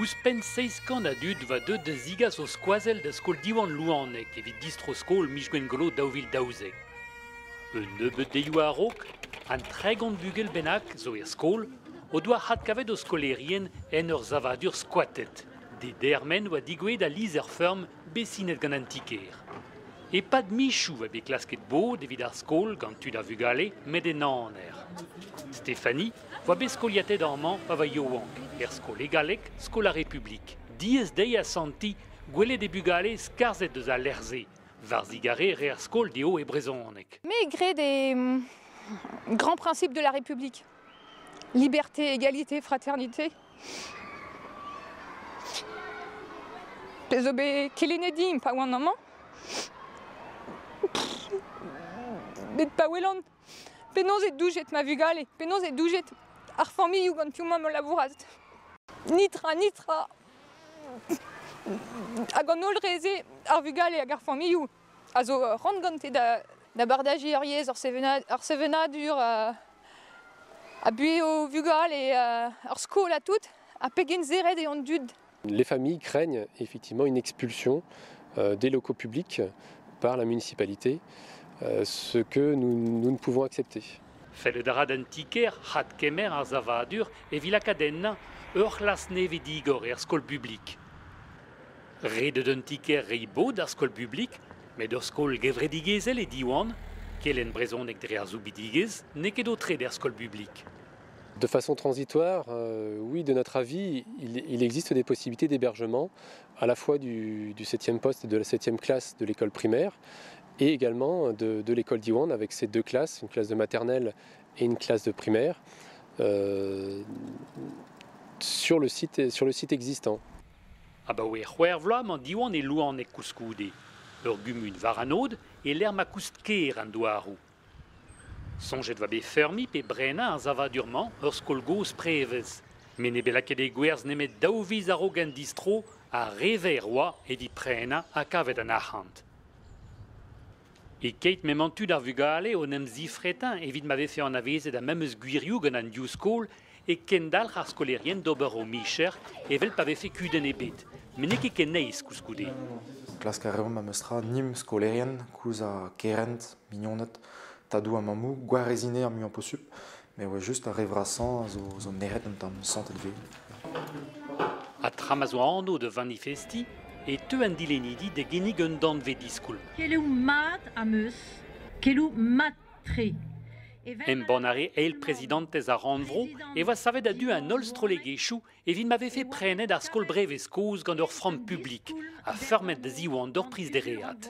Ouspen 6 kan adud va deud de zigas o skoazel da skol diwan louanek evit distro skol michgwen golo daouvil daouzek. Nebeut deioù a rok, an tregont bugel bennak zo skol, o doa hat kavet o skolerien en ur zavadur squatet. De dermen oa digouet a liz ferm bessinet gant an tiker. E pad michou a bet klasket bo evit ar skol gant tud a vugale met en aner. Stéphanie voa bet skoliatet arman pa va yoank, skol egalek, skol a République. Diez dei a santi, gwele de bugale skarzet deus a lerze, var zigare re ar skol de ho e brezonek. Mais gré des grands principes de la République. Liberté, égalité, fraternité. Pezo bet kelenedim pa oan amañ. Bet pa welan. Penaos e doujet ma vugale, penaos e doujet ar familloù gant piou mam o labouraz. Nitra. Hag an ol reze ar vugale hag ar familloù. A zo rand gante da bardaji ar yez ar sevenadur a bue o vugale et ar skol a tout, a pegen zeret e an dud. Les familles craignent effectivement une expulsion des locaux publics par la municipalité, ce que nous ne pouvons accepter. Fellet a rad an tiker, hat kemer ar zavadur e vilakadenna ur c'hlas neve digor e ar skol publik. Redet un tiker rei bo d'ar skol publik, met ur skol gevredigezel e diwan, kelen brezonek dre ar zoubidigez, ne ket o tre d'ar skol publik. De façon transitoire, oui, de notre avis, il existe des possibilités d'hébergement à la fois du 7e poste et de la 7e classe de l'école primaire et également de l'école d'Iwan avec ses deux classes, une classe de maternelle et une classe de primaire, sur le site existant. Ah bah oui, c'hwer vloaz an diwan e louan e kouskoude. Ur gumun var anod e l'er ma koust ker an douarou. Sonjet va bet fermi pe brena ar zavadurman ur skol goz prevez. Men e belaket e gwerzh nemet daouviz a ro gant distro a rever oa evit prena a kavet an ahant. E keit memantud ar vugale o nem zifretin evit ma vefe an avezet a memeus gwirioù gant an diou skol e kendalc'h ar skolerien d'ober o micher evel pa vefe kuden e bet. Men e ket ken neiz kouskoude. Klask a reom a meustra nim skolerien kouz a kerent, mignonet, tadou a mamou, gwarezine ar muan posup, mais ouais, juste a revrasan zo neret an tam santet ve. A tram a zo anno de vanifesti e teu an dilenidi de genig un dan ve diskoul. Kelou mat am eus, kelou mat tre. En bonare eil prezidantez a ranvro e va savet a du an ol strolegechou e vin m'ave fe prenet ar skol brevez koz gant ur fram publik a fermet de ziwan d'ur priz de reat.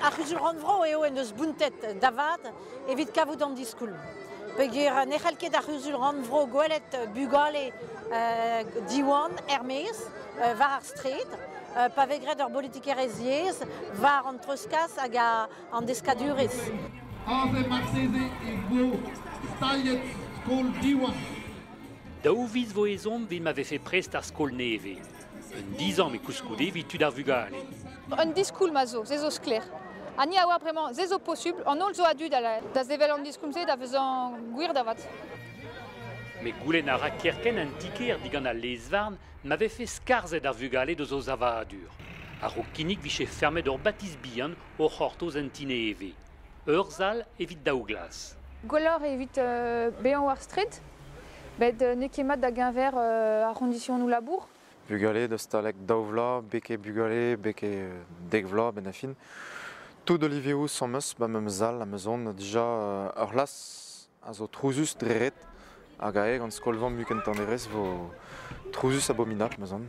Ar c'huzul ranvro eo en eus buntet davad evit kavout an diskoul. Peogwir nechal ket ar c'huzul ranvro gwelet bugale diwan Hermes var ar stret, pa vegret ur politikerez yez var an treuskas hag an deskadurez. Aze marseze e bo staiet skol diwan. Daouviz vo ezon vin m'ave fe prest ar skol neve. Un 10 ans me kouskoude vit tud ar vugale. Un diskoul ma zo, zezo skler. Ani a oa bremañ zezo posibl, an ol zo a dud da zevel an diskoulmze da vezan gwir davat. Me goulen a rakerken an tiker digant a lezvarn m'ave fe skarzet ar vugale deus o zavadur. A ro kinnig viche fermet ur batiz bihan o c'hortoz an tine eve. Ur zal evit daouglas. Gwellor evit behan war stret, bet ne ket mat da genver arrondition nou labour. Bugale deus talek daouvla, beke bugale, beke degvla ben a fin. Tout d'oliviou sans meus, ba mem zal a meuzon dija ur las a zo trouzus dreret hag a eg an skolvan muken tanderez vo trouzus abominap meuzon.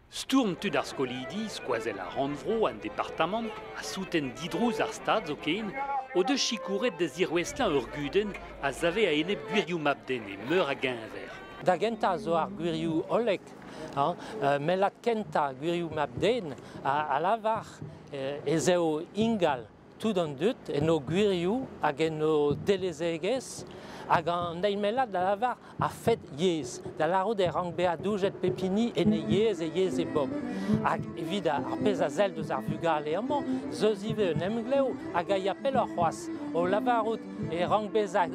Stourm tud ar skolidi, skoazel a ranvro an departament, a souten didrouz ar stad zo ken, o deus chikouret da zirwestlañ ur guden a zave a enep gwirioù mabden e meur a genver. Da genta zo ar gwirioù olek, melat kenta gwirioù mabden a lavar ez eo ingal tout an dut en o gwirioù hag en o delezegez hag an eilmelat da lavar a fet yez. Da laro de rang be a doujet pepini en e yez e bob. Hag evit ar pez a zel deus ar vugale amañ, zeus ive un emgleo hag a yapel ur c'hoaz o lavarot e rang bez a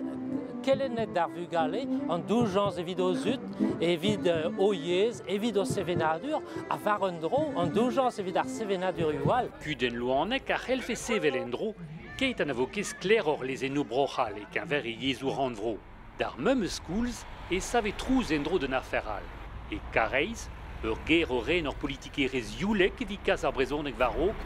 kelenet d'ar vugale, an doujans evit o zut, evit o yez, evit o sevenadur, a var un dro, an doujans evit ar sevenadur ual. Kuden Louannec a c'hellfe sevel en dro, ket an avokez kler or les enno brochal e qu'un ver e yezou randvro. D'ar mem schools e save trouz en dro de nar feral. E kareiz, ur ger o ren or politikerez youlek evit kas ar brezhoneg varok,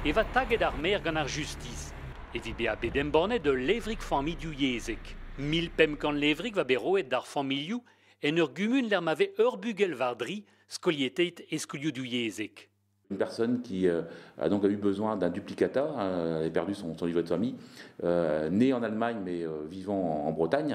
e va taget ar mer gant ar justice. Evit be a bedem bornet de levrik familioù yezek. 1000 pem kan levrik va beroet d'ar familioù en ur gumun l'er mave ur bugel vardri, skolietet e skolioù yezek. Une personne qui a donc eu besoin d'un duplicata, elle avait perdu son livret de famille, né en Allemagne mais vivant en Bretagne,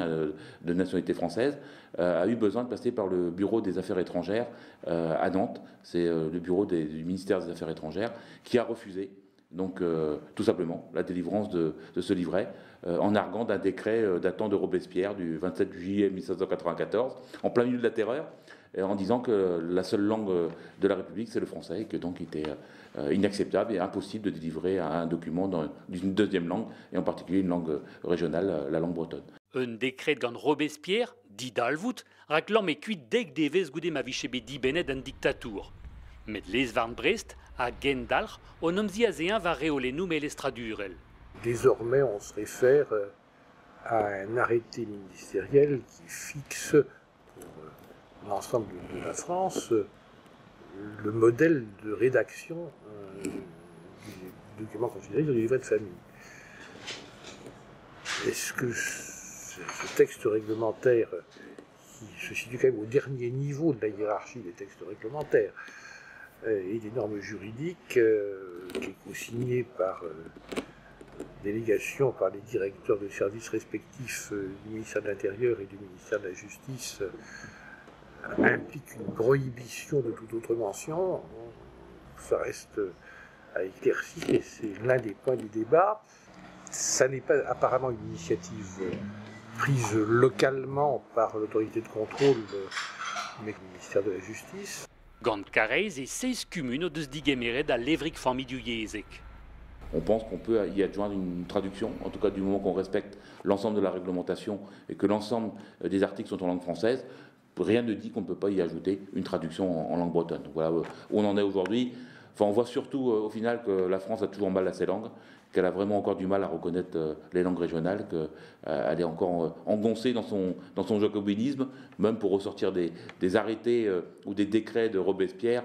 de nationalité française, a eu besoin de passer par le bureau des affaires étrangères à Nantes. C'est le bureau du ministère des Affaires étrangères qui a refusé, donc tout simplement, la délivrance de ce livret en arguant d'un décret datant de Robespierre du 27 juillet 1794, en plein milieu de la terreur, en disant que la seule langue de la République, c'est le français, et que donc il était inacceptable et impossible de délivrer un document d'une deuxième langue, et en particulier une langue régionale, la langue bretonne. Un décret gant Robespierre, dit d'Alvout, rak l'homme e kuit deg devez goude ma vichebe di benet an dictatour. Met les varn Brest, a Gendalch, on omzi azéen va réolennou me l'estradurel. Désormais, on se réfère à un arrêté ministériel qui fixe pour l'ensemble de la France le modèle de rédaction du document considéré dans le livret de famille. Est-ce que ce texte réglementaire, qui se situe quand même au dernier niveau de la hiérarchie des textes réglementaires et des normes juridiques, qui est co-signé par délégation par les directeurs de services respectifs du ministère de l'Intérieur et du ministère de la Justice, implique une prohibition de toute autre mention, ça reste à éclaircir et c'est l'un des points du débat. Ça n'est pas apparemment une initiative prise localement par l'autorité de contrôle, mais le ministère de la Justice. Gant kareiz et 16 communes de sdigemeret à levrik familioù yezek. On pense qu'on peut y adjoindre une traduction, en tout cas du moment qu'on respecte l'ensemble de la réglementation et que l'ensemble des articles sont en langue française. Rien ne dit qu'on ne peut pas y ajouter une traduction en langue bretonne. Donc voilà où on en est aujourd'hui. Enfin, on voit surtout au final que la France a toujours mal à ses langues, qu'elle a vraiment encore du mal à reconnaître les langues régionales, qu'elle est encore engoncée dans son jacobinisme, même pour ressortir des arrêtés ou des décrets de Robespierre.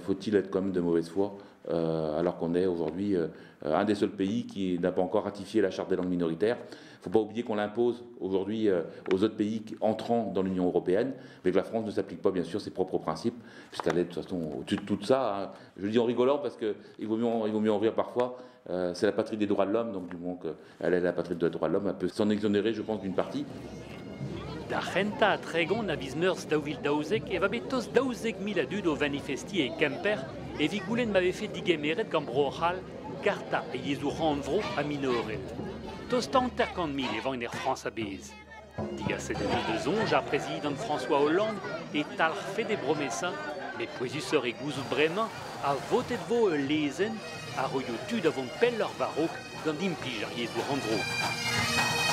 Faut-il être quand même de mauvaise foi, alors qu'on est aujourd'hui un des seuls pays qui n'a pas encore ratifié la charte des langues minoritaires. Il ne faut pas oublier qu'on l'impose aujourd'hui aux autres pays entrant dans l'Union européenne, mais que la France ne s'applique pas bien sûr ses propres principes, puisqu'elle est de toute façon au-dessus de tout ça. Hein. Je le dis en rigolant parce qu'il vaut mieux en rire parfois. C'est la patrie des droits de l'homme, donc du moment qu'elle est la patrie des droits de l'homme, elle peut s'en exonérer, je pense, d'une partie. Da renta a tregon a viz meurs daouvil daouzek e va bet tos daouzek mil adud o manifesti e kemper e vi goulenn m'ave fait digemeret gant brochal karta e yezou randvro a minorel. Tos tanter kant mil e van er France a bez. Diga set de zonj a président François Hollande e talr fe de bromesa, me poezuseur e gouzout bremañ a votet vo lezen a roio tud avon pell ur varok gant implij ar yezou randvro.